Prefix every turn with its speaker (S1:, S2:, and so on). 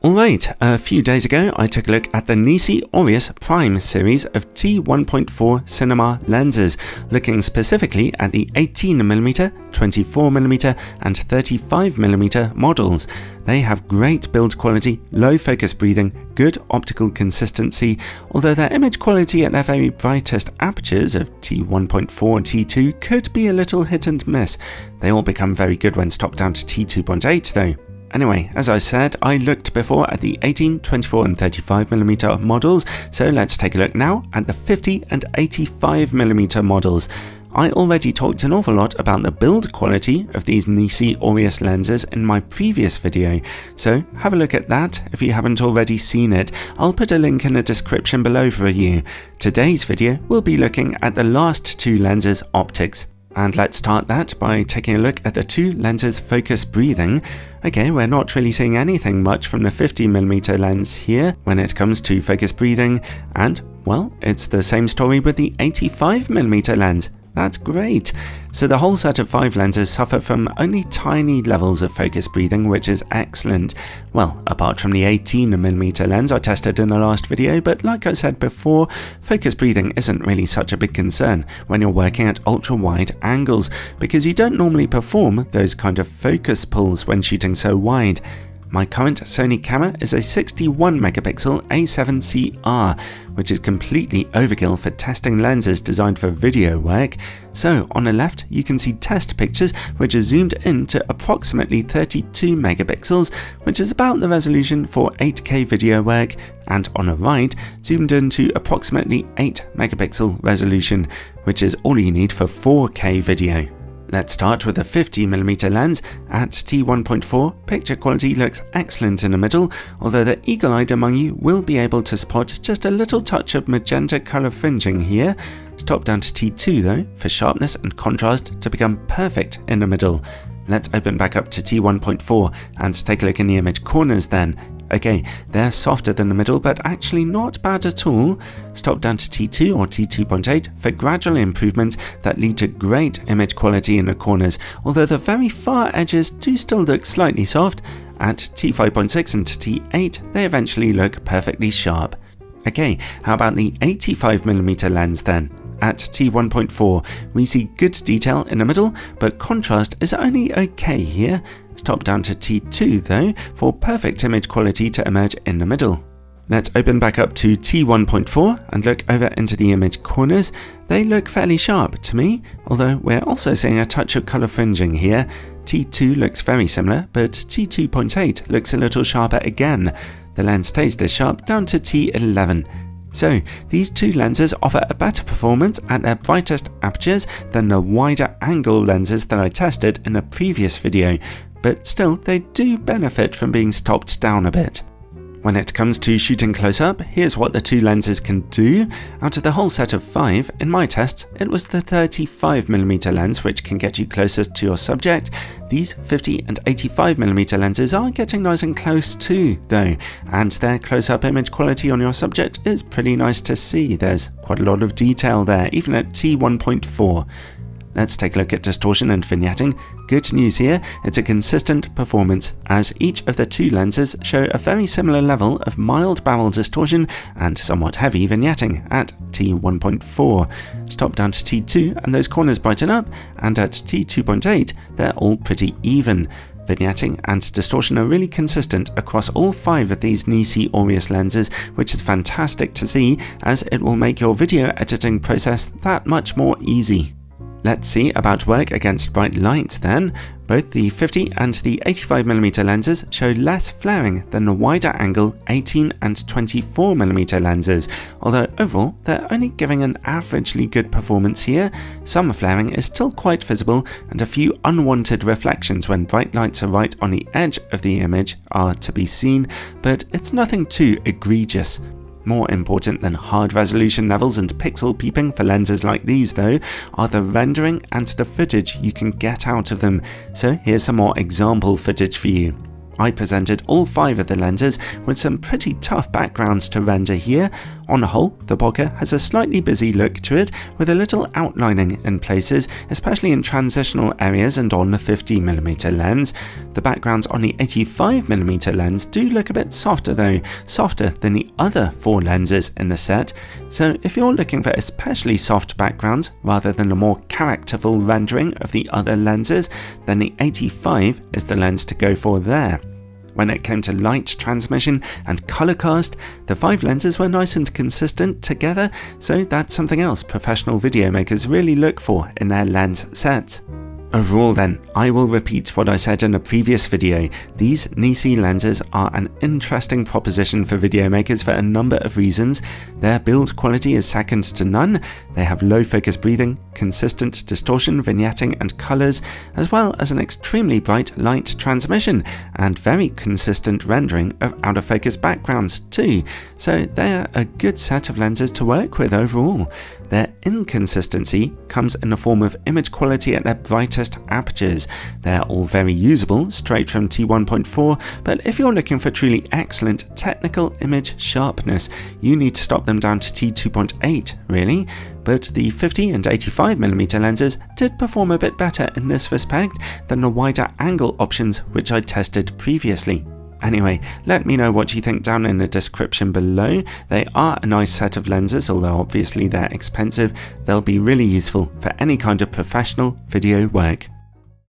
S1: Alright, a few days ago I took a look at the NiSi Aureus Prime series of T1.4 cinema lenses, looking specifically at the 18mm, 24mm and 35mm models. They have great build quality, low focus breathing, good optical consistency, although their image quality at their very brightest apertures of T1.4 and T2 could be a little hit and miss. They all become very good when stopped down to T2.8 though. Anyway, as I said, I looked before at the 18, 24 and 35mm models, so let's take a look now at the 50 and 85mm models. I already talked an awful lot about the build quality of these NiSi Aureus lenses in my previous video, so have a look at that if you haven't already seen it. I'll put a link in the description below for you. Today's video will be looking at the last two lenses' optics. And let's start that by taking a look at the two lenses' focus breathing. Okay, we're not really seeing anything much from the 50mm lens here when it comes to focus breathing, and, well, it's the same story with the 85mm lens. That's great. So the whole set of 5 lenses suffer from only tiny levels of focus breathing, which is excellent. Well, apart from the 18mm lens I tested in the last video, but like I said before, focus breathing isn't really such a big concern when you're working at ultra wide angles, because you don't normally perform those kind of focus pulls when shooting so wide. My current Sony camera is a 61MP A7CR, which is completely overkill for testing lenses designed for video work. So on the left you can see test pictures which are zoomed in to approximately 32MP, which is about the resolution for 8K video work, and on the right zoomed in to approximately 8MP resolution, which is all you need for 4K video. Let's start with the 50mm lens. At T1.4, picture quality looks excellent in the middle, although the eagle-eyed among you will be able to spot just a little touch of magenta colour fringing here. Stop down to T2 though, for sharpness and contrast to become perfect in the middle. Let's open back up to T1.4 and take a look in the image corners then. Okay, they're softer than the middle, but actually not bad at all. Stop down to T2 or T2.8 for gradual improvements that lead to great image quality in the corners, although the very far edges do still look slightly soft. At T5.6 and T8, they eventually look perfectly sharp. Okay, how about the 85mm lens then? At T1.4, we see good detail in the middle, but contrast is only okay here. Stop down to T2 though, for perfect image quality to emerge in the middle. Let's open back up to T1.4 and look over into the image corners. They look fairly sharp to me, although we're also seeing a touch of colour fringing here. T2 looks very similar, but T2.8 looks a little sharper again. The lens stays this sharp down to T11. So, these two lenses offer a better performance at their brightest apertures than the wider angle lenses that I tested in a previous video, but still they do benefit from being stopped down a bit. When it comes to shooting close up, here's what the two lenses can do. Out of the whole set of 5, in my tests, it was the 35mm lens which can get you closest to your subject. These 50 and 85mm lenses are getting nice and close too, though, and their close-up image quality on your subject is pretty nice to see. There's quite a lot of detail there, even at T1.4. Let's take a look at distortion and vignetting. Good news here, it's a consistent performance, as each of the two lenses show a very similar level of mild barrel distortion and somewhat heavy vignetting at T1.4. Stop down to T2 and those corners brighten up, and at T2.8 they're all pretty even. Vignetting and distortion are really consistent across all 5 of these NiSi Aureus lenses, which is fantastic to see, as it will make your video editing process that much more easy. Let's see about work against bright lights then. Both the 50 and the 85mm lenses show less flaring than the wider angle 18 and 24mm lenses, although overall they're only giving an averagely good performance here. Some flaring is still quite visible, and a few unwanted reflections when bright lights are right on the edge of the image are to be seen, but it's nothing too egregious. More important than hard resolution levels and pixel peeping for lenses like these though, are the rendering and the footage you can get out of them. So here's some more example footage for you. I presented all 5 of the lenses with some pretty tough backgrounds to render here. on the whole, the bokeh has a slightly busy look to it, with a little outlining in places, especially in transitional areas and on the 50mm lens. The backgrounds on the 85mm lens do look a bit softer though, softer than the other 4 lenses in the set. So if you're looking for especially soft backgrounds rather than a more characterful rendering of the other lenses, then the 85 is the lens to go for there. When it came to light transmission and color cast, the 5 lenses were nice and consistent together, so that's something else professional video makers really look for in their lens sets. Overall then, I will repeat what I said in a previous video. These NiSi lenses are an interesting proposition for video makers for a number of reasons. Their build quality is second to none, they have low focus breathing, consistent distortion, vignetting and colours, as well as an extremely bright light transmission, and very consistent rendering of out of focus backgrounds too. So they're a good set of lenses to work with overall. Their inconsistency comes in the form of image quality at their brightest apertures. They're all very usable, straight from T1.4, but if you're looking for truly excellent technical image sharpness, you need to stop them down to T2.8, really. But the 50 and 85mm lenses did perform a bit better in this respect than the wider angle options which I tested previously. Anyway, let me know what you think down in the description below. They are a nice set of lenses, although obviously they're expensive. They'll be really useful for any kind of professional video work.